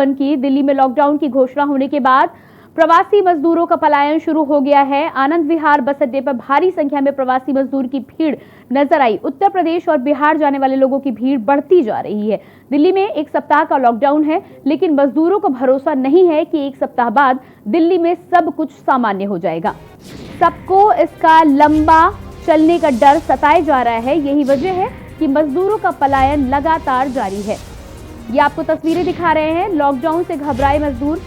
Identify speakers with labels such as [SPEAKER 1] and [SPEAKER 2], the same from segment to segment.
[SPEAKER 1] बंद की। दिल्ली में लॉकडाउन की घोषणा होने के बाद प्रवासी मजदूरों का पलायन शुरू हो गया है। आनंद विहार बस अड्डे पर भारी संख्या में प्रवासी मजदूर की भीड़ नजर आई। उत्तर प्रदेश और बिहार जाने वाले लोगों की भीड़ बढ़ती जा रही है। दिल्ली में एक सप्ताह का लॉकडाउन है, लेकिन मजदूरों को भरोसा नहीं है कि एक सप्ताह बाद दिल्ली में सब कुछ सामान्य हो जाएगा। सबको इसका लंबा चलने का डर सताए जा रहा है। यही वजह है कि मजदूरों का पलायन लगातार जारी है। ये आपको तस्वीरें दिखा रहे हैं, लॉकडाउन से घबराए मजदूर।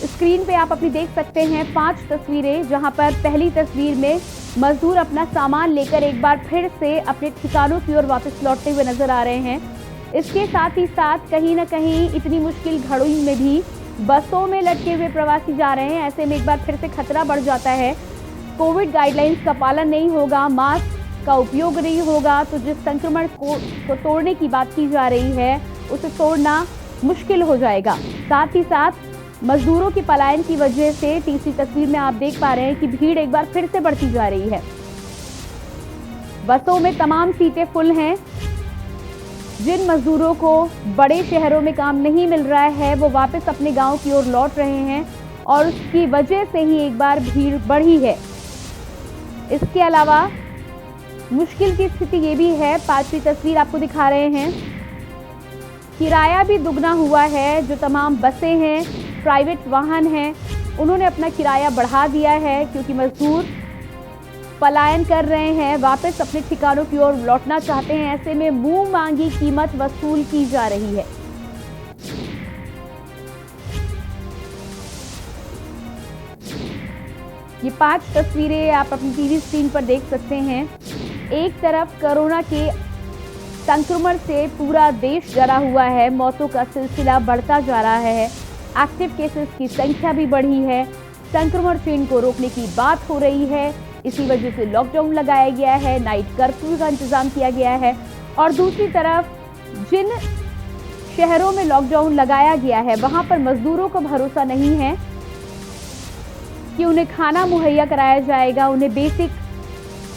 [SPEAKER 1] स्क्रीन पे आप अपनी देख सकते हैं 5 तस्वीरें, जहां पर पहली तस्वीर में मजदूर अपना सामान लेकर एक बार फिर से अपने ठिकानों की ओर वापस लौटते हुए नजर आ रहे हैं। इसके साथ ही साथ कहीं ना कहीं इतनी मुश्किल घड़ी में भी बसों में लटके हुए प्रवासी जा रहे हैं। ऐसे में एक बार फिर से खतरा बढ़ जाता है। कोविड गाइडलाइंस का पालन नहीं होगा, मास्क का उपयोग नहीं होगा, तो जिस संक्रमण को तोड़ने की बात की जा रही है उसे तोड़ना मुश्किल हो जाएगा। साथ ही साथ मजदूरों की पलायन की वजह से तीसरी तस्वीर में आप देख पा रहे हैं कि भीड़ एक बार फिर से बढ़ती जा रही है। बसों में तमाम सीटें फुल हैं। जिन मजदूरों को बड़े शहरों में काम नहीं मिल रहा है वो वापस अपने गांव की ओर लौट रहे हैं और उसकी वजह से ही एक बार भीड़ बढ़ी है। इसके अलावा मुश्किल की स्थिति ये भी है, 5वीं तस्वीर आपको दिखा रहे हैं, किराया भी दुगना हुआ है। जो तमाम बसें हैं, प्राइवेट वाहन हैं, उन्होंने अपना किराया बढ़ा दिया है क्योंकि मजदूर पलायन कर रहे हैं, वापस अपने ठिकानों की ओर लौटना चाहते हैं। ऐसे में मुंह मांगी कीमत वसूल की जा रही है। ये 5 तस्वीरें आप अपनी टीवी स्क्रीन पर देख सकते हैं। एक तरफ कोरोना के संक्रमण से पूरा देश डरा हुआ है, मौतों का सिलसिला बढ़ता जा रहा है, एक्टिव केसेस की संख्या भी बढ़ी है, संक्रमण चेन को रोकने की बात हो रही है। इसी वजह से लॉकडाउन लगाया गया है, नाइट कर्फ्यू का इंतजाम किया गया है। और दूसरी तरफ जिन शहरों में लॉकडाउन लगाया गया है वहां पर मजदूरों को भरोसा नहीं है कि उन्हें खाना मुहैया कराया जाएगा, उन्हें बेसिक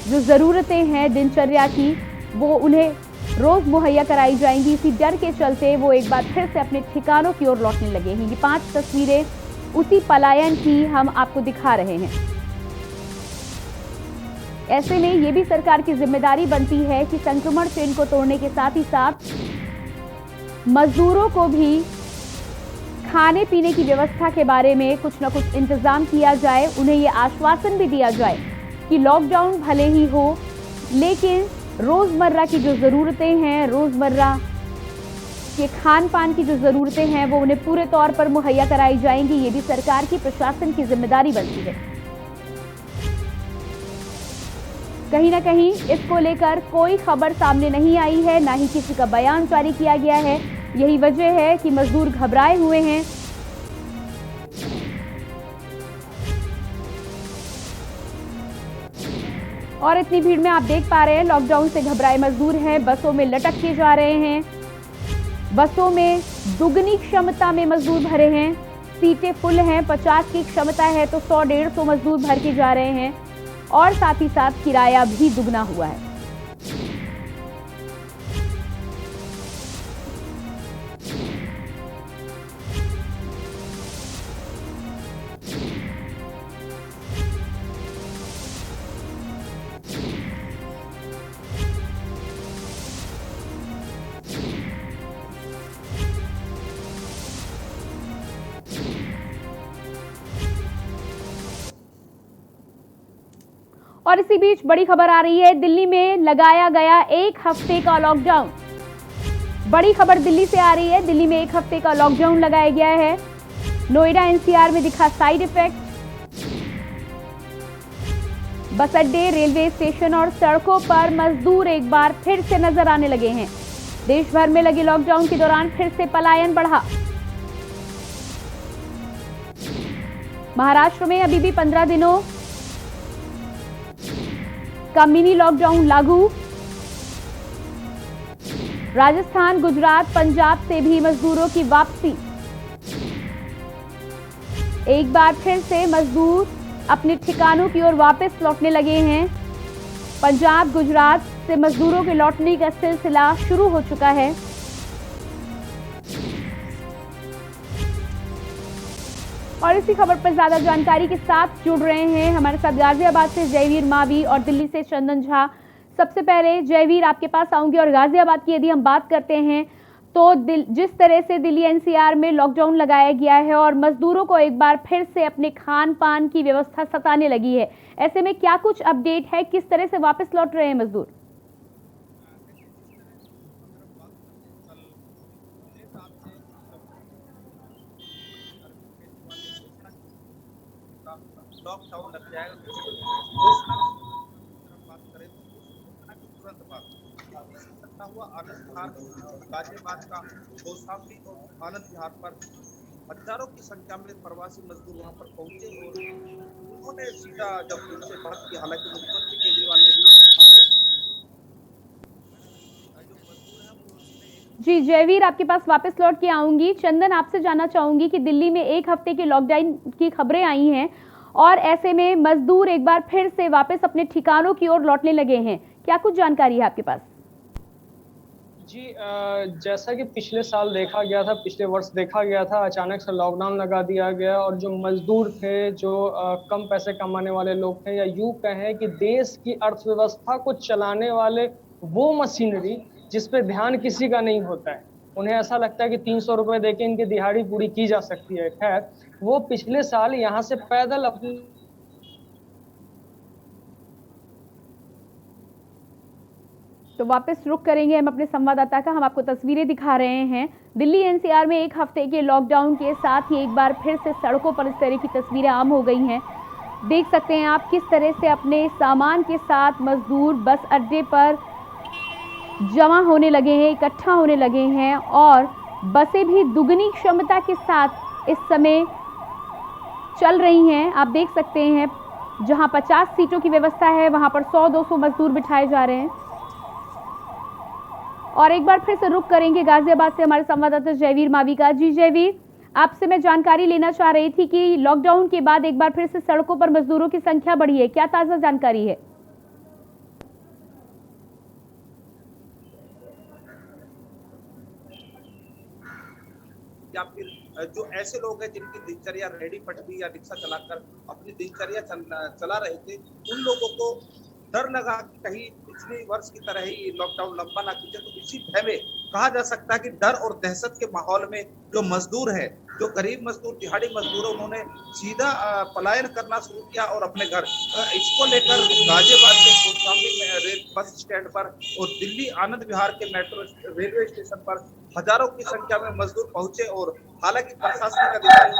[SPEAKER 1] जो ज़रूरतें हैं दिनचर्या की वो उन्हें रोज मुहैया कराई जाएंगी। इसी डर के चलते वो एक बार फिर से अपने ठिकानों की ओर लौटने लगे हैं। ये 5 तस्वीरें उसी पलायन की हम आपको दिखा रहे हैं। ऐसे में ये भी सरकार की जिम्मेदारी बनती है कि संक्रमण चेन को तोड़ने के साथ ही साथ मजदूरों को भी खाने पीने की व्यवस्था के बारे में कुछ न कुछ इंतजाम किया जाए। उन्हें ये आश्वासन भी दिया जाए कि लॉकडाउन भले ही हो, लेकिन रोजमर्रा की जो ज़रूरतें हैं, रोजमर्रा के खान पान की जो ज़रूरतें हैं वो उन्हें पूरे तौर पर मुहैया कराई जाएंगी। ये भी सरकार की, प्रशासन की जिम्मेदारी बनती है। कहीं ना कहीं इसको लेकर कोई खबर सामने नहीं आई है, ना ही किसी का बयान जारी किया गया है। यही वजह है कि मजदूर घबराए हुए हैं। और इतनी भीड़ में आप देख पा रहे हैं लॉकडाउन से घबराए मजदूर हैं, बसों में लटक के जा रहे हैं। बसों में दुगनी क्षमता में मजदूर भरे हैं, सीटें फुल हैं, 50 की क्षमता है तो 100-150 मजदूर भर के जा रहे हैं और साथ ही साथ किराया भी दुगना हुआ है। और इसी बीच बड़ी खबर आ रही है, दिल्ली में लगाया गया 1 हफ्ते का लॉकडाउन। बड़ी खबर दिल्ली से आ रही है, दिल्ली में 1 हफ्ते का लॉकडाउन लगाया गया है। नोएडा एनसीआर में दिखा साइड इफेक्ट। बस अड्डे, रेलवे स्टेशन और सड़कों पर मजदूर एक बार फिर से नजर आने लगे हैं। देश भर में लगे लॉकडाउन के दौरान फिर से पलायन बढ़ा। महाराष्ट्र में अभी भी 15 दिनों का मिनी लॉकडाउन लागू। राजस्थान, गुजरात, पंजाब से भी मजदूरों की वापसी। एक बार फिर से मजदूर अपने ठिकानों की ओर वापस लौटने लगे हैं। पंजाब, गुजरात से मजदूरों के लौटने का सिलसिला शुरू हो चुका है। और इसी खबर पर ज्यादा जानकारी के साथ जुड़ रहे हैं हमारे साथ गाजियाबाद से जयवीर मावी और दिल्ली से चंदन झा। सबसे पहले जयवीर आपके पास आऊंगी और गाजियाबाद की यदि हम बात करते हैं तो जिस तरह से दिल्ली एनसीआर में लॉकडाउन लगाया गया है और मजदूरों को एक बार फिर से अपने खान पान की व्यवस्था सताने लगी है, ऐसे में क्या कुछ अपडेट है, किस तरह से वापस लौट रहे हैं मजदूर?
[SPEAKER 2] लॉकडाउन लग जाएगा घोषणा बात करें तो घोषणा की तुरंत बाद हुआ आनंद विहार गाजियाबाद का कौशाम्बी और आनंद विहार पर हजारों की संख्या में प्रवासी मजदूर वहां पर पहुंचे और उन्होंने सीधा जब उनसे बात की, हालांकि मुख्यमंत्री केजरीवाल ने
[SPEAKER 1] जी जयवीर, आपके पास वापस लौट के आऊंगी। चंदन, आपसे जानना चाहूंगी कि दिल्ली में एक हफ्ते के लॉकडाउन की खबरें आई हैं और ऐसे में मजदूर एक बार फिर से वापस अपने ठिकानों की ओर लौटने लगे हैं, क्या कुछ जानकारी है आपके पास?
[SPEAKER 3] जी, जैसा कि पिछले साल देखा गया था, पिछले वर्ष देखा गया था, अचानक से लॉकडाउन लगा दिया गया और जो मजदूर थे, जो कम पैसे कमाने वाले लोग थे, या यूं कहें कि देश की अर्थव्यवस्था को चलाने वाले वो मशीनरी जिस पे ध्यान किसी का नहीं होता है, उन्हें ऐसा लगता है कि 300 रुपए देके इनकी दिहाड़ी पूरी की जा सकती है। खैर, वो पिछले साल यहाँ से पैदल अपनी
[SPEAKER 1] तो वापस रुक करेंगे हम अपने संवाददाता का। हम आपको तस्वीरें दिखा रहे हैं दिल्ली एनसीआर में एक हफ्ते के लॉकडाउन के साथ ही एक बार फिर से सड़कों पर इस तरह की तस्वीरें आम हो गई हैं। देख सकते हैं आप किस तरह से अपने सामान के साथ मजदूर बस अड्डे पर जमा होने लगे हैं, इकट्ठा होने लगे हैं और बसें भी दुगनी क्षमता के साथ इस समय चल रही हैं। आप देख सकते हैं जहां 50 सीटों की व्यवस्था है वहां पर 100-200 मजदूर बिठाए जा रहे हैं। और एक बार फिर से रुक करेंगे गाजियाबाद से हमारे संवाददाता जयवीर मावी का। जी जयवीर, आपसे मैं जानकारी लेना चाह रही थी कि लॉकडाउन के बाद एक बार फिर से सड़कों पर मजदूरों की संख्या बढ़ी है, क्या ताजा जानकारी है?
[SPEAKER 2] या फिर जो ऐसे लोग हैं जिनकी दिनचर्या रेहड़ी पटरी या रिक्शा चलाकर अपनी दिनचर्या चला रहे थे, उन लोगों को डर लगा कि कहीं पिछले वर्ष की तरह ही लॉकडाउन लंबा ना खींचे, तो इसी भय में कहा जा सकता है कि डर और दहशत के माहौल में जो मजदूर है, जो गरीब मजदूर, दिहाड़ी मजदूर, उन्होंने सीधा पलायन करना शुरू किया और अपने घर, इसको लेकर गाजियाबाद के कौशाम्बी में रेल बस स्टैंड पर और दिल्ली आनंद विहार के मेट्रो रेलवे स्टेशन पर हजारों की संख्या में मजदूर पहुंचे और हालांकि प्रशासनिक अधिकारी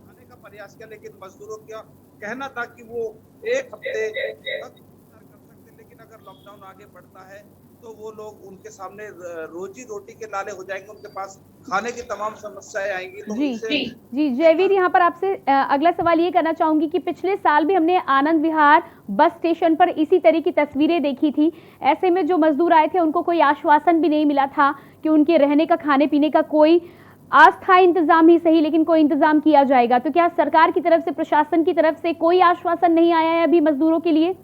[SPEAKER 2] आने का प्रयास किया, लेकिन मजदूरों का कहना था कि वो एक हफ्ते तक कर सकते, लेकिन अगर लॉकडाउन आगे बढ़ता है तो वो लोग, उनके सामने रोजी रोटी के लाले हो जाएंगे, उनके पास खाने की तमाम समस्याएं आएंगी। तो
[SPEAKER 1] जी जयवीर, यहाँ पर आपसे अगला सवाल ये करना चाहूंगी कि पिछले साल भी हमने आनंद विहार बस स्टेशन पर इसी तरह की तस्वीरें देखी थी। ऐसे में जो मजदूर आए थे उनको कोई आश्वासन भी नहीं मिला था कि उनके रहने का, खाने पीने का कोई अस्थायी इंतजाम ही सही लेकिन कोई इंतजाम किया जाएगा। तो क्या सरकार की तरफ से, प्रशासन की तरफ से कोई आश्वासन नहीं आया है अभी मजदूरों के लिए?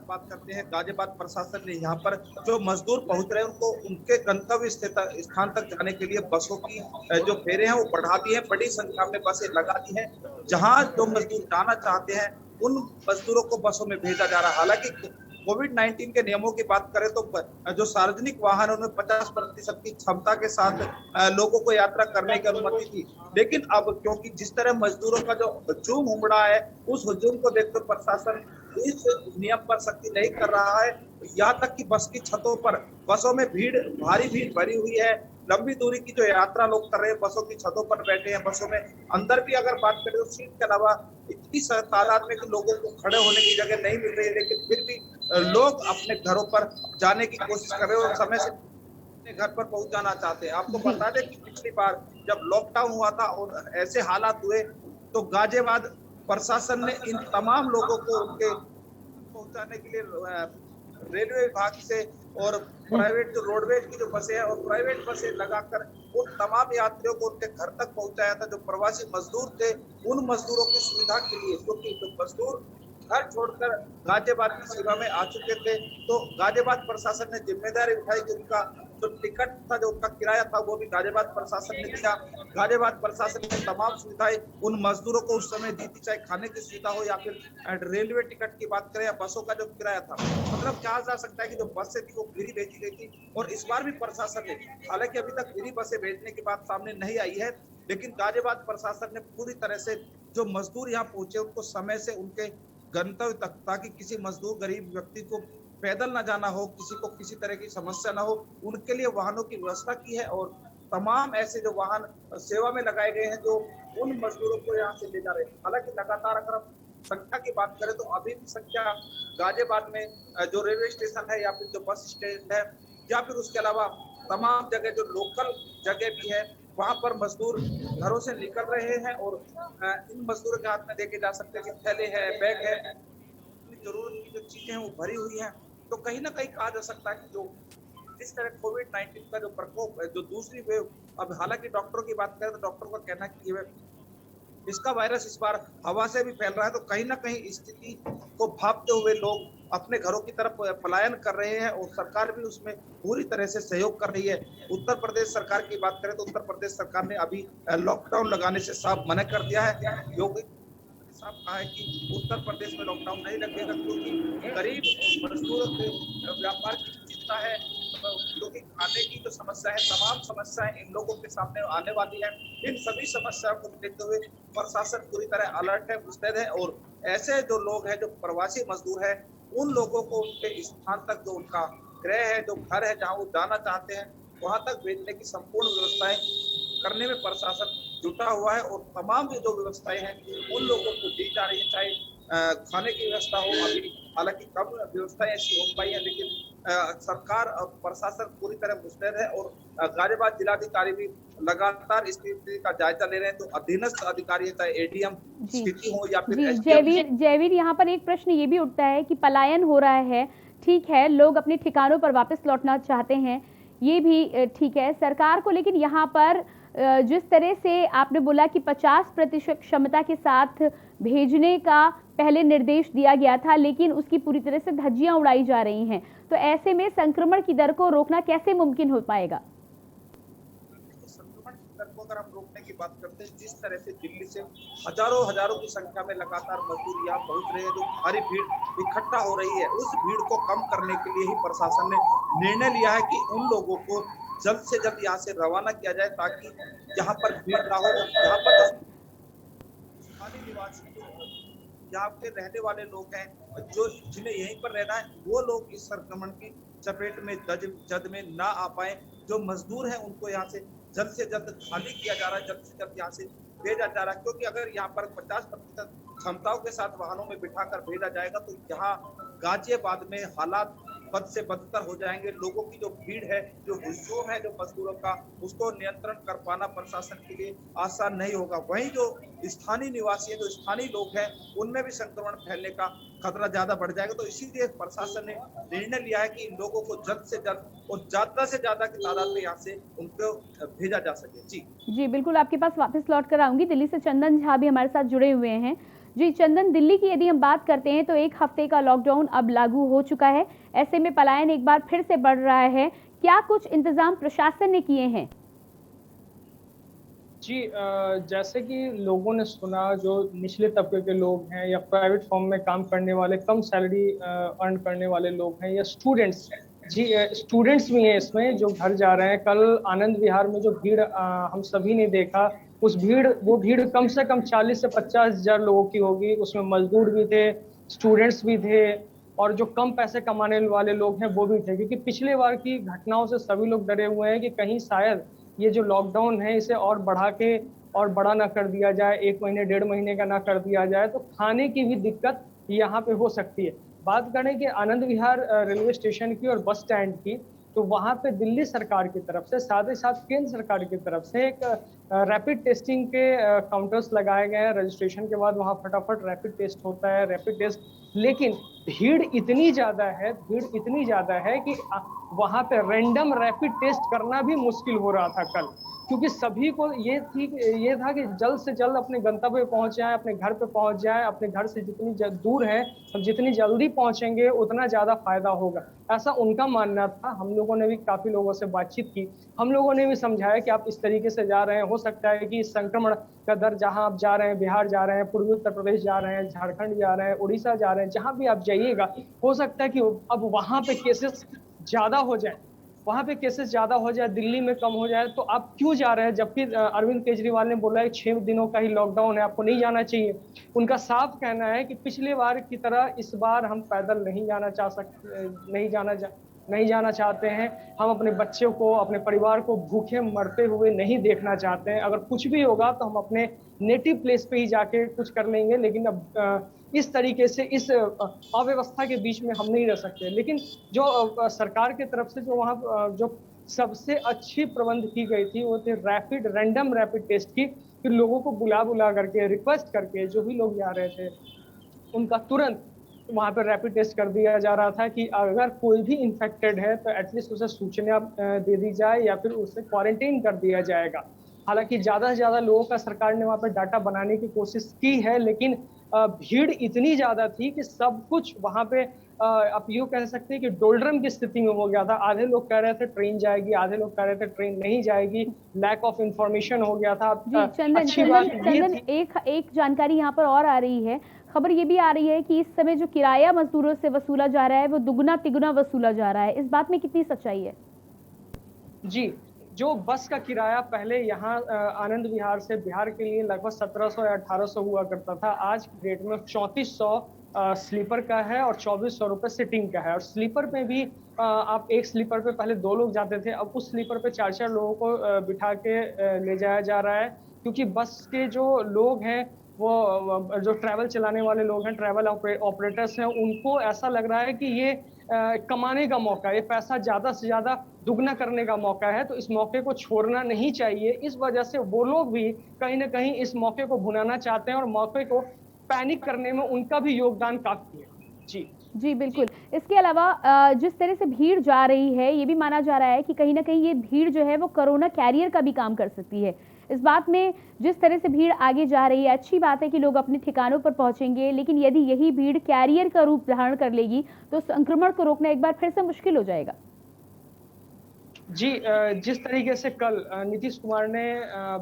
[SPEAKER 2] बात करते हैं, गाजियाबाद प्रशासन ने यहाँ पर जो मजदूर पहुंच रहे हैं उनको उनके गंतव्य स्थान तक जाने के लिए बसों की जो फेरे हैं वो बढ़ा दी है, बड़ी संख्या में बसें लगा दी है। जहां जो मजदूर जाना चाहते हैं उन मजदूरों को बसों में भेजा जा रहा है। हालांकि कोविड-19 के नियमों की बात करें तो जो सार्वजनिक वाहन है उनमें 50% की क्षमता के साथ लोगों को यात्रा करने की अनुमति थी, लेकिन अब क्योंकि जिस तरह मजदूरों का जो हुजूम उमड़ा है, उस हुजूम को देखकर प्रशासन इस नियम पर सख्ती नहीं कर रहा है। यहाँ तक कि बस की छतों पर, बसों में भारी भीड़ भरी हुई है। लंबी दूरी की जो यात्रा लोग कर रहे हैं, बसों की छतों पर बैठे हैं। बसों में अंदर भी अगर बात करें तो सीट के अलावा इतनी तादाद में कि लोगों को खड़े होने की जगह नहीं मिल रही है, लेकिन फिर भी लोग अपने घरों पर जाने की कोशिश कर रहे हैं और समय से अपने घर पर पहुंच जाना चाहते हैं। आपको बता दें कि पिछली बार जब लॉकडाउन हुआ था और ऐसे हालात हुए तो गाजियाबाद प्रशासन ने इन तमाम लोगों को उनके पहुंचाने के लिए रेलवे विभाग से और प्राइवेट जो रोडवेज की जो बसें हैं और प्राइवेट बसें लगाकर उन तमाम यात्रियों को उनके घर तक पहुंचाया था। जो प्रवासी मजदूर थे, उन मजदूरों की सुविधा के लिए, क्योंकि जो मजदूर घर छोड़कर गाजियाबाद की सीमा में आ चुके थे, तो गाजियाबाद प्रशासन ने जिम्मेदारी उठाई कि उनका जो टिकट था, जो उनका किराया था, वो भी गाजियाबाद प्रशासन ने दिया। गाजियाबाद प्रशासन ने तमाम सुविधाएं उन मजदूरों को उस समय दी थी, चाहे खाने की सुविधा हो या फिर रेलवे टिकट की बात करें या बसों का जो किराया था। मतलब कहा जा सकता है कि जो बसें थी वो फ्री भेजी गई थी। और इस बार भी प्रशासन ने, हालांकि अभी तक फ्री बसें भेजने की बात सामने नहीं आई है, लेकिन गाजियाबाद प्रशासन ने पूरी तरह से जो मजदूर यहाँ पहुंचे उनको समय से उनके गंतव्य तक, ताकि किसी मजदूर गरीब व्यक्ति को पैदल ना जाना हो, किसी को किसी तरह की समस्या ना हो, उनके लिए वाहनों की व्यवस्था की है। और तमाम ऐसे जो वाहन सेवा में लगाए गए हैं जो उन मजदूरों को यहाँ से ले जा रहे हैं। हालांकि लगातार अगर हम संख्या की बात करें तो अभी भी संख्या गाजियाबाद में जो रेलवे स्टेशन है या फिर जो बस स्टैंड है या फिर उसके अलावा तमाम जगह जो लोकल जगह भी है, वहां पर मजदूर घरों से निकल रहे हैं। और इन मजदूरों के हाथ में देखे जा सकते हैं कि थैले है, बैग है, अपनी जरूरत की जो चीजें हैं वो भरी हुई हैं। तो कहीं ना कहीं कहा जा सकता है कि जो जिस तरह कोविड-19 का जो प्रकोप है, जो दूसरी वेव, अब हालांकि डॉक्टरों की बात करें तो डॉक्टरों का कहना है कि इसका वायरस इस बार हवा से भी फैल रहा है। तो कहीं ना कहीं स्थिति को भांपते हुए लोग अपने घरों की तरफ पलायन कर रहे हैं और सरकार भी उसमें पूरी तरह से सहयोग कर रही है। उत्तर प्रदेश सरकार की बात करें तो उत्तर प्रदेश सरकार ने अभी लॉकडाउन लगाने से साफ मना कर दिया है। योगी साहब कहा है कि उत्तर प्रदेश में लॉकडाउन नहीं लगेगा, क्योंकि गरीब मजदूरों के व्यापार की चिंता है, क्योंकि खाने की जो समस्या है, तमाम समस्याएं इन लोगों के सामने आने वाली है। इन सभी समस्याओं को देखते हुए प्रशासन पूरी तरह अलर्ट है, मुस्तैद है। और ऐसे जो लोग हैं, जो प्रवासी मजदूर है, उन लोगों को उनके स्थान तक, जो उनका गृह है, जो घर है, जहाँ वो जाना चाहते हैं, वहां तक भेजने की संपूर्ण व्यवस्थाएं करने में प्रशासन जुटा हुआ है। और तमाम जो व्यवस्थाएं हैं उन लोगों को दी जा रही है, चाहे खाने की व्यवस्था हो। अभी हालांकि कम व्यवस्थाएं ऐसी हो पाई है, लेकिन सरकार और प्रशासन पूरी तरह मुस्तैद है। और गाजियाबाद जिलाधिकारी भी लगातार स्थिति का जायजा ले रहे हैं। तो अधीनस्थ अधिकारी, चाहे एडीएम स्थिति हो या फिर
[SPEAKER 1] जी जयवीर, यहाँ पर एक प्रश्न ये भी उठता है कि पलायन हो रहा है, ठीक है, लोग अपने ठिकानों पर वापस लौटना चाहते हैं, ये भी ठीक है सरकार को, लेकिन यहाँ पर जिस तरह से आपने बोला कि 50% क्षमता के साथ भेजने का पहले निर्देश दिया गया था, लेकिन उसकी पूरी तरह से धज्जियां उड़ाई जा रही हैं, तो ऐसे में संक्रमण की दर को रोकना कैसे मुमकिन हो पाएगा?
[SPEAKER 2] संक्रमण की दर को अगर हम रोकने की बात करते हैं, जिस तरह से दिल्ली से हजारों की संख्या में लगातार मजदूर यहाँ पहुंच रहे हैं, जो भारी भीड़ इकट्ठा हो रही है, उस भीड़ को कम करने के लिए ही प्रशासन ने निर्णय लिया है कि उन लोगों को जल्द से जल्द यहाँ से रवाना किया जाए, ताकि यहाँ पर भीड़ ना हो। यहाँ पर स्थानीय निवासी यहाँ के रहने वाले लोग हैं, जो जिन्हें यहीं पर रहना है, वो लोग इस संक्रमण की चपेट में जद में ना आ पाए। जो मजदूर हैं उनको यहाँ से जल्द खाली किया जा रहा है, जल्द से जल्द यहाँ से भेजा जा रहा है। क्योंकि अगर यहाँ पर 50% क्षमताओं के साथ वाहनों में बिठाकर भेजा जाएगा तो यहाँ गाजियाबाद में हालात बद से बदतर हो जाएंगे। लोगों की जो भीड़ है, जो हुजूम है, जो मजदूरों का, उसको नियंत्रण कर पाना प्रशासन के लिए आसान नहीं होगा। वहीं जो स्थानीय निवासी है, जो स्थानीय लोग हैं, उनमें भी संक्रमण फैलने का खतरा ज्यादा बढ़ जाएगा। तो इसीलिए प्रशासन ने निर्णय लिया है कि इन लोगों को जल्द से जल्द और ज्यादा से ज्यादा की तादाद में यहाँ से उनको भेजा जा सके।
[SPEAKER 1] जी बिल्कुल, आपके पास वापस लौट कर आऊंगी। दिल्ली से चंदन झा भी हमारे साथ जुड़े हुए हैं। जी चंदन, दिल्ली की यदि हम बात करते हैं तो 1 हफ्ते का लॉकडाउन अब लागू हो चुका है, ऐसे में पलायन एक बार फिर से बढ़ रहा है, क्या कुछ इंतजाम प्रशासन ने किए हैं?
[SPEAKER 3] जी जैसे कि लोगों ने सुना, जो निचले तबके के लोग हैं या प्राइवेट फर्म में काम करने वाले, कम सैलरी अर्न करने वाले लोग हैं, या स्टूडेंट्स, जी स्टूडेंट्स भी हैं इसमें जो घर जा रहे हैं। कल आनंद विहार में जो भीड़ हम सभी ने देखा, वो भीड़ कम से कम 40 से 50 हजार लोगों की होगी। उसमें मजदूर भी थे, स्टूडेंट्स भी थे, और जो कम पैसे कमाने वाले लोग हैं वो भी थे। क्योंकि पिछले बार की घटनाओं से सभी लोग डरे हुए हैं कि कहीं शायद ये जो लॉकडाउन है इसे और बढ़ा के और बड़ा ना कर दिया जाए, 1 महीने 1.5 महीने का ना कर दिया जाए, तो खाने की भी दिक्कत यहाँ पे हो सकती है। बात करें कि आनंद विहार रेलवे स्टेशन की और बस स्टैंड की, तो वहाँ पे दिल्ली सरकार की तरफ से, साथ ही साथ केंद्र सरकार की तरफ से एक रैपिड टेस्टिंग के काउंटर्स लगाए गए हैं। रजिस्ट्रेशन के बाद वहाँ फटाफट रैपिड टेस्ट होता है, रैपिड टेस्ट। लेकिन भीड़ इतनी ज्यादा है कि वहाँ पे रैंडम रैपिड टेस्ट करना भी मुश्किल हो रहा था कल। क्योंकि सभी को ये था कि जल्द से जल्द अपने गंतव्य पे पहुंच जाए, अपने घर पे पहुंच जाए, अपने घर से जितनी दूर है हम जितनी जल्दी पहुंचेंगे उतना ज्यादा फायदा होगा, ऐसा उनका मानना था। हम लोगों ने भी काफी लोगों से बातचीत की, हम लोगों ने भी समझाया कि आप इस तरीके से जा रहे हैं, हो सकता है कि संक्रमण का दर जहां आप जा रहे हैं, बिहार जा रहे हैं, पूर्वी उत्तर प्रदेश जा रहे हैं, झारखंड जा रहे हैं, उड़ीसा जा रहे हैं, जहां भी आप जाइएगा हो सकता है कि अब वहां पे केसेस ज्यादा हो जाए, वहां पे केसेस ज्यादा हो जाए, दिल्ली में कम हो जाए, तो आप क्यों जा रहे हैं? जबकि अरविंद केजरीवाल ने बोला है 6 दिनों का ही लॉकडाउन है, आपको नहीं जाना चाहिए। उनका साफ कहना है कि पिछले बार की तरह इस बार हम पैदल नहीं जाना चाहते हैं। हम अपने बच्चों को, अपने परिवार को भूखे मरते हुए नहीं देखना चाहते हैं। अगर कुछ भी होगा तो हम अपने नेटिव प्लेस पे ही जाके कुछ कर लेंगे, लेकिन अब इस तरीके से इस अव्यवस्था के बीच में हम नहीं रह सकते। लेकिन जो सरकार की तरफ से जो वहाँ जो सबसे अच्छी प्रबंध की गई थी वो थे रैंडम रैपिड टेस्ट की, फिर लोगों को बुला करके रिक्वेस्ट करके जो भी लोग जा रहे थे उनका तुरंत वहां पर रैपिड टेस्ट कर दिया जा रहा था कि अगर कोई भी इन्फेक्टेड है तो एटलीस्ट उसे सूचना दे दी जाए या फिर उसे क्वारंटाइन कर दिया जाएगा। हालांकि ज्यादा से ज्यादा लोगों का सरकार ने वहां पर डाटा बनाने की कोशिश की है, लेकिन भीड़ इतनी ज्यादा थी कि सब कुछ वहां पे आप यूँ कह सकते हैं कि डोल्ड्रम की स्थिति में हो गया था। आधे लोग कह रहे थे ट्रेन जाएगी, आधे लोग कह रहे थे ट्रेन नहीं जाएगी, लैक ऑफ इंफॉर्मेशन हो गया था।
[SPEAKER 1] जी चंदन, एक जानकारी यहाँ पर और आ रही है। खबर ये भी आ रही है कि इस समय जो किराया मजदूरों से वसूला जा रहा है वो दुगना तिगुना वसूला जा रहा है, इस बात में कितनी सच्चाई है?
[SPEAKER 3] जी, जो बस का किराया पहले यहाँ आनंद विहार से बिहार के लिए लगभग 1700 या 1800 हुआ करता था, आज की डेट में 3400 स्लीपर का है और 2400 रुपये सिटिंग का है। और स्लीपर में भी आप एक स्लीपर पे पहले 2 लोग जाते थे, अब उस स्लीपर पे 4-4 लोगों को बिठा के ले जाया जा रहा है, क्योंकि बस के जो लोग हैं वो जो ट्रैवल चलाने वाले लोग हैं, ट्रैवल ऑपरेटर्स हैं, उनको ऐसा लग रहा है कि ये कमाने का मौका है, ये पैसा ज्यादा से ज्यादा दुगना करने का मौका है, तो इस मौके को छोड़ना नहीं चाहिए। इस वजह से वो लोग भी कहीं ना कहीं इस मौके को भुनाना चाहते हैं और मौके को पैनिक करने में उनका भी योगदान काफी है। जी
[SPEAKER 1] बिल्कुल। इसके अलावा जिस तरह से भीड़ जा रही है, ये भी माना जा रहा है कि कहीं ना कहीं ये भीड़ जो है वो कोरोना कैरियर का भी काम कर सकती है। इस बात में जिस तरह से भीड़ आगे जा रही है, अच्छी बात है कि लोग अपने ठिकानों पर पहुंचेंगे, लेकिन यदि यही भीड़ कैरियर का रूप धारण कर लेगी तो संक्रमण को रोकना एक बार फिर से मुश्किल हो जाएगा।
[SPEAKER 3] जी, जिस तरीके से कल नीतीश कुमार ने,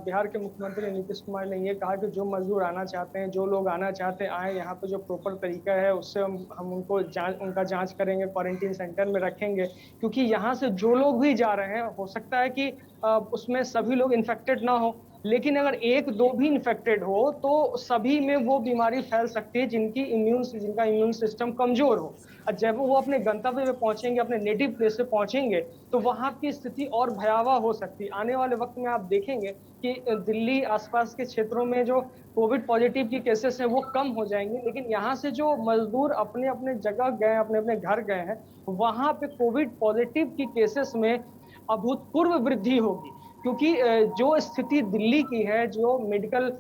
[SPEAKER 3] बिहार के मुख्यमंत्री नीतीश कुमार ने ये कहा कि जो मजदूर आना चाहते हैं, जो लोग आना चाहते हैं आए, यहाँ पे जो प्रॉपर तरीका है उससे हम उनका जांच करेंगे, क्वारंटीन सेंटर में रखेंगे, क्योंकि यहाँ से जो लोग भी जा रहे हैं हो सकता है कि उसमें सभी लोग इन्फेक्टेड ना हो, लेकिन अगर 1-2 भी इन्फेक्टेड हो तो सभी में वो बीमारी फैल सकती है जिनका इम्यून सिस्टम कमजोर हो। जब वो अपने गंतव्य पे पहुंचेंगे, अपने नेटिव प्लेस पे पहुंचेंगे, तो वहां की स्थिति और भयावह हो सकती है। आने वाले वक्त में आप देखेंगे कि दिल्ली आसपास के क्षेत्रों में जो कोविड पॉजिटिव की केसेस हैं वो कम हो जाएंगे, लेकिन यहाँ से जो मजदूर अपने अपने जगह गए, अपने अपने घर गए हैं, वहां पे कोविड पॉजिटिव की केसेस में अभूतपूर्व वृद्धि होगी, क्योंकि जो स्थिति दिल्ली की है, जो मेडिकल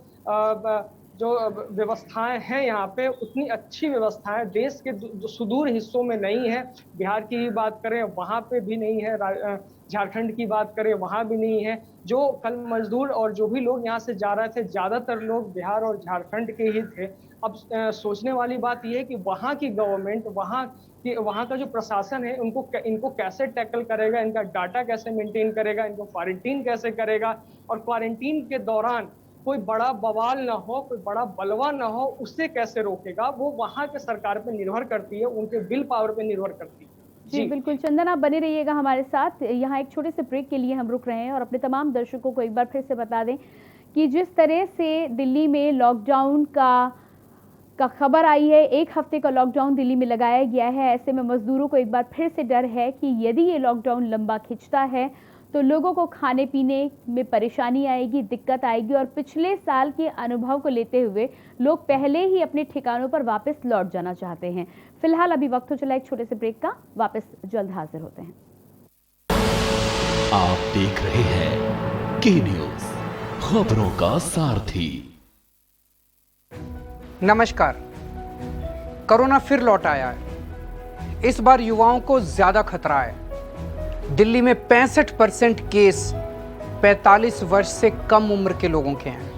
[SPEAKER 3] जो व्यवस्थाएं हैं यहाँ पे, उतनी अच्छी व्यवस्थाएं देश के सुदूर हिस्सों में नहीं है। बिहार की ही बात करें वहाँ पे भी नहीं है, झारखंड की बात करें वहाँ भी नहीं है। जो कल मजदूर और जो भी लोग यहाँ से जा रहे थे, ज्यादातर लोग बिहार और झारखंड के ही थे। अब सोचने वाली बात यह है कि वहाँ की गवर्नमेंट, वहाँ का जो प्रशासन है, इनको कैसे टैकल करेगा, इनका डाटा कैसे मेंटेन करेगा, इनको क्वारंटीन कैसे करेगा, और क्वारंटीन के दौरान कोई बड़ा बवाल ना हो, कोई बड़ा बलवा ना हो, उससे कैसे रोकेगा, वो वहाँ के सरकार पे निर्भर करती है, उनके विल पावर पे निर्भर करती है।
[SPEAKER 1] जी बिल्कुल चंदन, आप बने रहिएगा हमारे साथ। यहाँ एक छोटे से ब्रेक के लिए हम रुक रहे हैं और अपने तमाम दर्शकों को एक बार फिर से बता दें कि जिस तरह से दिल्ली में लॉकडाउन का खबर आई है, 1 हफ्ते का लॉकडाउन दिल्ली में लगाया गया है। ऐसे में मजदूरों को एक बार फिर से डर है कि यदि ये लॉकडाउन लंबा खिंचता है तो लोगों को खाने पीने में परेशानी आएगी, दिक्कत आएगी, और पिछले साल के अनुभव को लेते हुए लोग पहले ही अपने ठिकानों पर वापस लौट जाना चाहते हैं। फिलहाल अभी वक्त हो चला एक छोटे से ब्रेक का, वापस जल्द हाजिर होते हैं।
[SPEAKER 4] आप देख रहे हैं के न्यूज, खबरों का सारथी।
[SPEAKER 5] नमस्कार। कोरोना फिर लौट आया है। इस बार युवाओं को ज्यादा खतरा है। दिल्ली में 65% केस 45 वर्ष से कम उम्र के लोगों के हैं।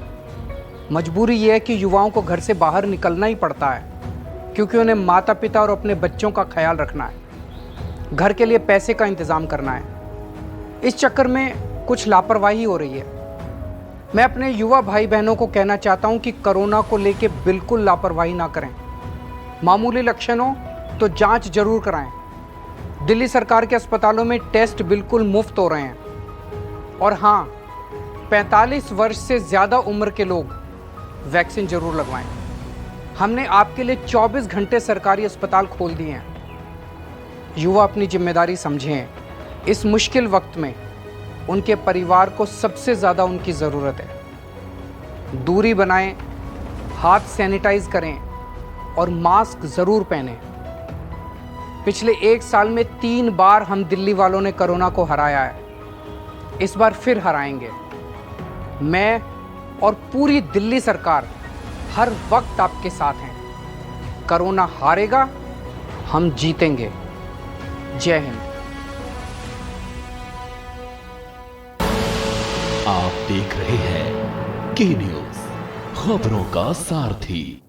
[SPEAKER 5] मजबूरी ये है कि युवाओं को घर से बाहर निकलना ही पड़ता है, क्योंकि उन्हें माता पिता और अपने बच्चों का ख्याल रखना है, घर के लिए पैसे का इंतज़ाम करना है। इस चक्कर में कुछ लापरवाही हो रही है। मैं अपने युवा भाई बहनों को कहना चाहता हूं कि कोरोना को लेकर बिल्कुल लापरवाही ना करें। मामूली लक्षण हो तो जांच जरूर कराएं। दिल्ली सरकार के अस्पतालों में टेस्ट बिल्कुल मुफ्त हो रहे हैं। और हाँ, 45 वर्ष से ज़्यादा उम्र के लोग वैक्सीन जरूर लगवाएं। हमने आपके लिए 24 घंटे सरकारी अस्पताल खोल दिए हैं। युवा अपनी जिम्मेदारी समझें। इस मुश्किल वक्त में उनके परिवार को सबसे ज़्यादा उनकी ज़रूरत है। दूरी बनाएं, हाथ सैनिटाइज करें और मास्क ज़रूर पहनें। पिछले 1 साल में 3 बार हम दिल्ली वालों ने कोरोना को हराया है। इस बार फिर हराएंगे। मैं और पूरी दिल्ली सरकार हर वक्त आपके साथ हैं। कोरोना हारेगा, हम जीतेंगे। जय हिंद।
[SPEAKER 4] आप देख रहे हैं के न्यूज़, खबरों का सारथी।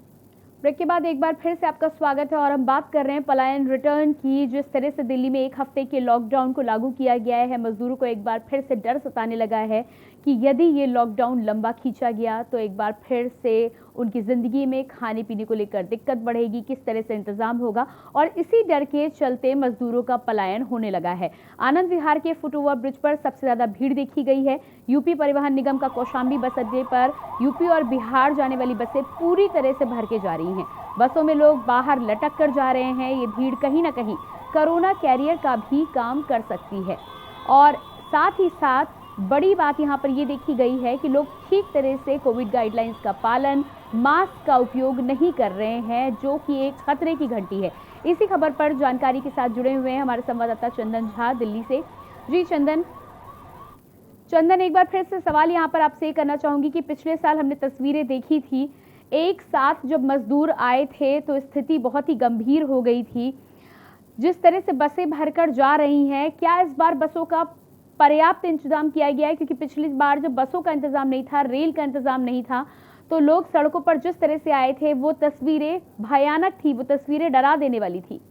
[SPEAKER 1] ब्रेक के बाद एक बार फिर से आपका स्वागत है और हम बात कर रहे हैं पलायन रिटर्न की। जिस तरह से दिल्ली में 1 हफ्ते के लॉकडाउन को लागू किया गया है, मजदूरों को एक बार फिर से डर सताने लगा है कि यदि ये लॉकडाउन लंबा खींचा गया तो एक बार फिर से उनकी ज़िंदगी में खाने पीने को लेकर दिक्कत बढ़ेगी, किस तरह से इंतज़ाम होगा। और इसी डर के चलते मजदूरों का पलायन होने लगा है। आनंद विहार के फुटओवर ब्रिज पर सबसे ज़्यादा भीड़ देखी गई है। यूपी परिवहन निगम का कौशाम्बी बस अड्डे पर यूपी और बिहार जाने वाली बसें पूरी तरह से भर के जा रही हैं। बसों में लोग बाहर लटक कर जा रहे हैं। ये भीड़ कहीं ना कहीं कोरोना कैरियर का भी काम कर सकती है। और साथ ही साथ बड़ी बात यहाँ पर ये देखी गई है कि लोग ठीक तरह से कोविड गाइडलाइंस का पालन, मास्क का उपयोग नहीं कर रहे हैं, जो कि एक खतरे की घंटी है। इसी खबर पर जानकारी के साथ जुड़े हुए हैं हमारे संवाददाता चंदन झा दिल्ली से। जी चंदन, एक बार फिर से सवाल यहाँ पर आपसे करना चाहूंगी कि पिछले साल हमने तस्वीरें देखी थी, एक साथ जब मजदूर आए थे तो स्थिति बहुत ही गंभीर हो गई थी। जिस तरह से बसें भरकर जा रही हैं, क्या इस बार बसों का पर्याप्त इंतजाम किया गया है? क्योंकि पिछली बार जब बसों का इंतजाम नहीं था, रेल का इंतजाम नहीं था, तो लोग सड़कों पर जिस तरह से आए थे वो तस्वीरें भयानक थी, वो तस्वीरें डरा देने वाली थी।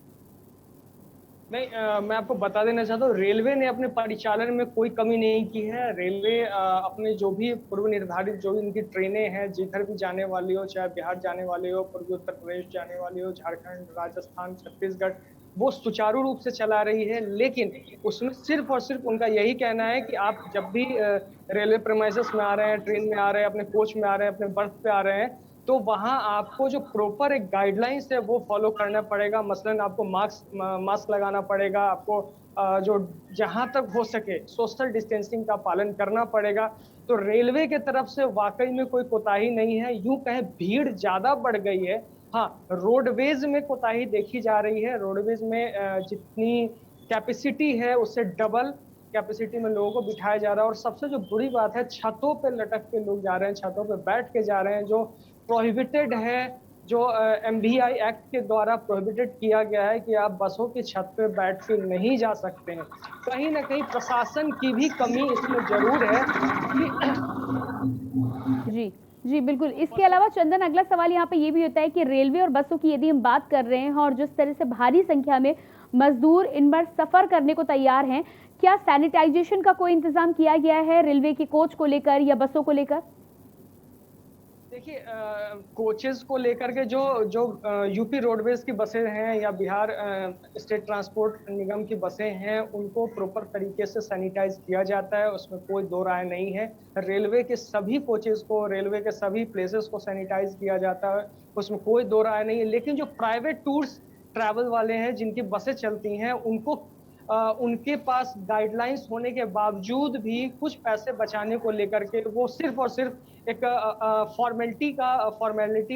[SPEAKER 3] नहीं, मैं आपको बता देना चाहता हूँ, रेलवे ने अपने परिचालन में कोई कमी नहीं की है। रेलवे अपने जो भी पूर्व निर्धारित जो भी उनकी ट्रेनें हैं, जिधर भी जाने वाली हो, चाहे बिहार जाने वाली हो, पूर्वी उत्तर प्रदेश जाने वाली हो, झारखंड, राजस्थान, छत्तीसगढ़, वो सुचारू रूप से चला रही है। लेकिन उसमें सिर्फ और सिर्फ उनका यही कहना है कि आप जब भी रेलवे प्रीमाइसेस में आ रहे हैं, ट्रेन में आ रहे हैं, अपने कोच में आ रहे हैं, अपने बर्थ पे आ रहे हैं, तो वहाँ आपको जो प्रॉपर एक गाइडलाइंस है वो फॉलो करना पड़ेगा। मसलन आपको मास्क लगाना पड़ेगा, आपको जो जहाँ तक हो सके सोशल डिस्टेंसिंग का पालन करना पड़ेगा। तो रेलवे के तरफ से वाकई में कोई कोताही नहीं है। यूं कहें भीड़ ज्यादा बढ़ गई है। हाँ, रोडवेज में कोताही देखी जा रही है। रोडवेज में जितनी कैपेसिटी है उससे डबल कैपेसिटी में लोगों को बिठाया जा रहा है। और सबसे जो बुरी बात है, छतों पे लटक के लोग जा रहे हैं, छतों पे बैठ के जा रहे हैं, जो प्रोहिबिटेड है, जो MVI एक्ट के द्वारा प्रोहिबिटेड किया गया है कि आप बसों की छत पे बैठ के नहीं जा सकते हैं। कहीं ना कहीं प्रशासन की भी कमी इसमें जरूर है
[SPEAKER 1] जी जी बिल्कुल। इसके अलावा चंदन, अगला सवाल यहाँ पे ये भी होता है कि रेलवे और बसों की यदि हम बात कर रहे हैं और जिस तरह से भारी संख्या में मजदूर इन बार सफर करने को तैयार हैं, क्या सैनिटाइजेशन का कोई इंतजाम किया गया है रेलवे के कोच को लेकर या बसों को लेकर?
[SPEAKER 3] देखिए, कोचेस को लेकर के जो यूपी रोडवेज की बसें हैं या बिहार स्टेट ट्रांसपोर्ट निगम की बसें हैं, उनको प्रॉपर तरीके से सैनिटाइज किया जाता है, उसमें कोई दो राय नहीं है। रेलवे के सभी कोचेस को, रेलवे के सभी प्लेसेस को सैनिटाइज किया जाता है, उसमें कोई दो राय नहीं है। लेकिन जो प्राइवेट टूर्स ट्रैवल वाले हैं, जिनकी बसें चलती हैं, उनको उनके पास गाइडलाइंस होने के बावजूद भी कुछ पैसे बचाने को लेकर के वो सिर्फ और सिर्फ एक फॉर्मेलिटी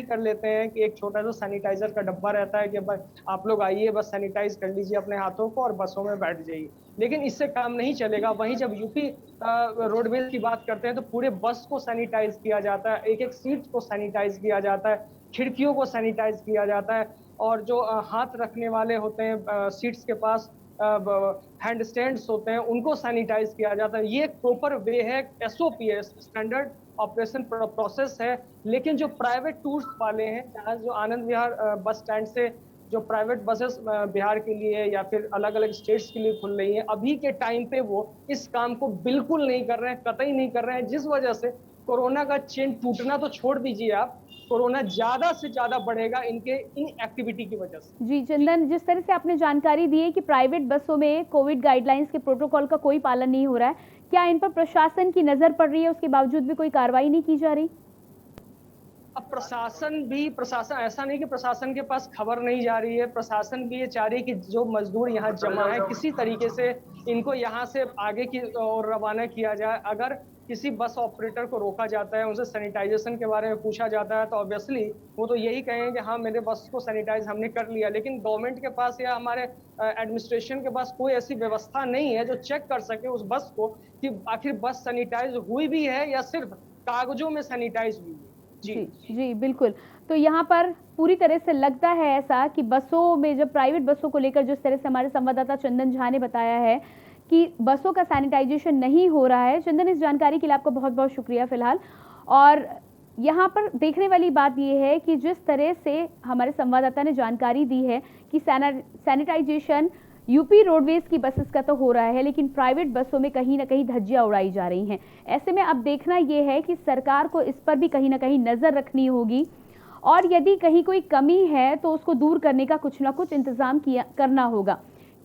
[SPEAKER 3] कर लेते हैं कि एक छोटा सा सैनिटाइजर का डब्बा रहता है कि बस आप लोग आइए, बस सैनिटाइज कर लीजिए अपने हाथों को और बसों में बैठ जाइए। लेकिन इससे काम नहीं चलेगा। वहीं जब यूपी रोडवेज की बात करते हैं तो पूरे बस को सैनिटाइज किया जाता है, एक एक सीट को सैनिटाइज किया जाता है, खिड़कियों को सैनिटाइज किया जाता है, और जो हाथ रखने वाले होते हैं सीट्स के पास, हैंड स्टैंड्स होते हैं उनको सैनिटाइज किया जाता है। ये एक प्रॉपर वे है, एसओपी है, स्टैंडर्ड ऑपरेशन प्रोसेस है। लेकिन जो प्राइवेट टूर्स वाले हैं, जहाँ जो आनंद विहार बस स्टैंड से जो प्राइवेट बसेस बिहार के लिए या फिर अलग अलग स्टेट्स के लिए खुल रही हैं, अभी के टाइम पे वो इस काम को बिल्कुल नहीं कर रहे हैं, कतई नहीं कर रहे हैं, जिस वजह से कोरोना का चेन टूटना तो छोड़ दीजिए आप, कोरोना ज्यादा से ज्यादा बढ़ेगा इनके इन एक्टिविटी की वजह से।
[SPEAKER 1] जी चंदन, जिस तरह से आपने जानकारी दी है कि प्राइवेट बसों में कोविड गाइडलाइंस के प्रोटोकॉल का कोई पालन नहीं हो रहा है, क्या इन पर प्रशासन की नजर पड़ रही है, उसके बावजूद भी कोई कार्रवाई नहीं की जा रही?
[SPEAKER 3] अब प्रशासन ऐसा नहीं कि प्रशासन के पास खबर नहीं जा रही है, प्रशासन भी ये चाह रही है कि जो मजदूर यहाँ जमा है किसी तरीके से इनको यहाँ से आगे की ओर रवाना किया जाए। अगर किसी बस ऑपरेटर को रोका जाता है, उनसे सैनिटाइजेशन के बारे में पूछा जाता है, तो ऑब्वियसली वो तो यही कहेंगे कि हाँ मेरे बस को सैनिटाइज हमने कर लिया। लेकिन गवर्नमेंट के पास या हमारे एडमिनिस्ट्रेशन के पास कोई ऐसी व्यवस्था नहीं है जो चेक कर सके उस बस को कि आखिर बस सैनिटाइज हुई भी है या सिर्फ कागजों में सैनिटाइज हुई है।
[SPEAKER 1] जी बिल्कुल। तो यहाँ पर पूरी तरह से लगता है ऐसा कि बसों में, जब प्राइवेट बसों को लेकर जिस तरह से हमारे संवाददाता चंदन झा ने बताया है कि बसों का सैनिटाइजेशन नहीं हो रहा है। चंदन, इस जानकारी के लिए आपका बहुत बहुत शुक्रिया फिलहाल। और यहाँ पर देखने वाली बात यह है कि जिस तरह से हमारे संवाददाता ने जानकारी दी है कि सैनिटाइजेशन यूपी रोडवेज की बसेस का तो हो रहा है, लेकिन प्राइवेट बसों में कहीं ना कहीं धज्जियां उड़ाई जा रही हैं। ऐसे में अब देखना यह है कि सरकार को इस पर भी कहीं ना कहीं नजर रखनी होगी, और यदि कहीं कोई कमी है तो उसको दूर करने का कुछ ना कुछ इंतजाम करना होगा।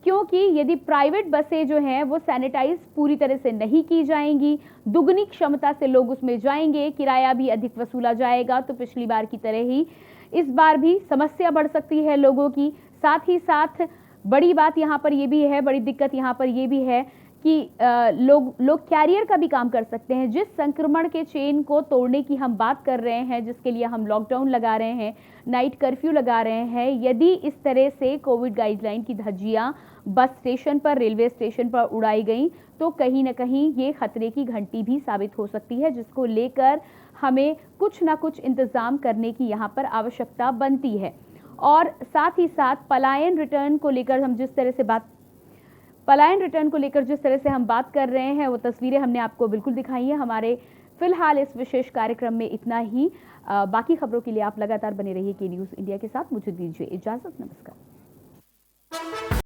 [SPEAKER 1] क्योंकि यदि प्राइवेट बसें जो हैं वो सैनिटाइज पूरी तरह से नहीं की जाएंगी, दुगनी क्षमता से लोग उसमें जाएंगे, किराया भी अधिक वसूला जाएगा, तो पिछली बार की तरह ही इस बार भी समस्या बढ़ सकती है लोगों की। साथ ही साथ बड़ी बात यहाँ पर ये भी है, बड़ी दिक्कत यहाँ पर ये भी है कि लोग कैरियर का भी काम कर सकते हैं। जिस संक्रमण के चेन को तोड़ने की हम बात कर रहे हैं, जिसके लिए हम लॉकडाउन लगा रहे हैं, नाइट कर्फ्यू लगा रहे हैं, यदि इस तरह से कोविड गाइडलाइन की धज्जियां बस स्टेशन पर, रेलवे स्टेशन पर उड़ाई गई, तो कहीं ना कहीं ये खतरे की घंटी भी साबित हो सकती है, जिसको लेकर हमें कुछ ना कुछ इंतजाम करने की यहाँ पर आवश्यकता बनती है। और साथ ही साथ पलायन रिटर्न को लेकर जिस तरह से हम बात कर रहे हैं, वो तस्वीरें हमने आपको बिल्कुल दिखाई है। हमारे फिलहाल इस विशेष कार्यक्रम में इतना ही। बाकी खबरों के लिए आप लगातार बने रहिए के न्यूज़ इंडिया के साथ। मुझे दीजिए इजाजत, नमस्कार।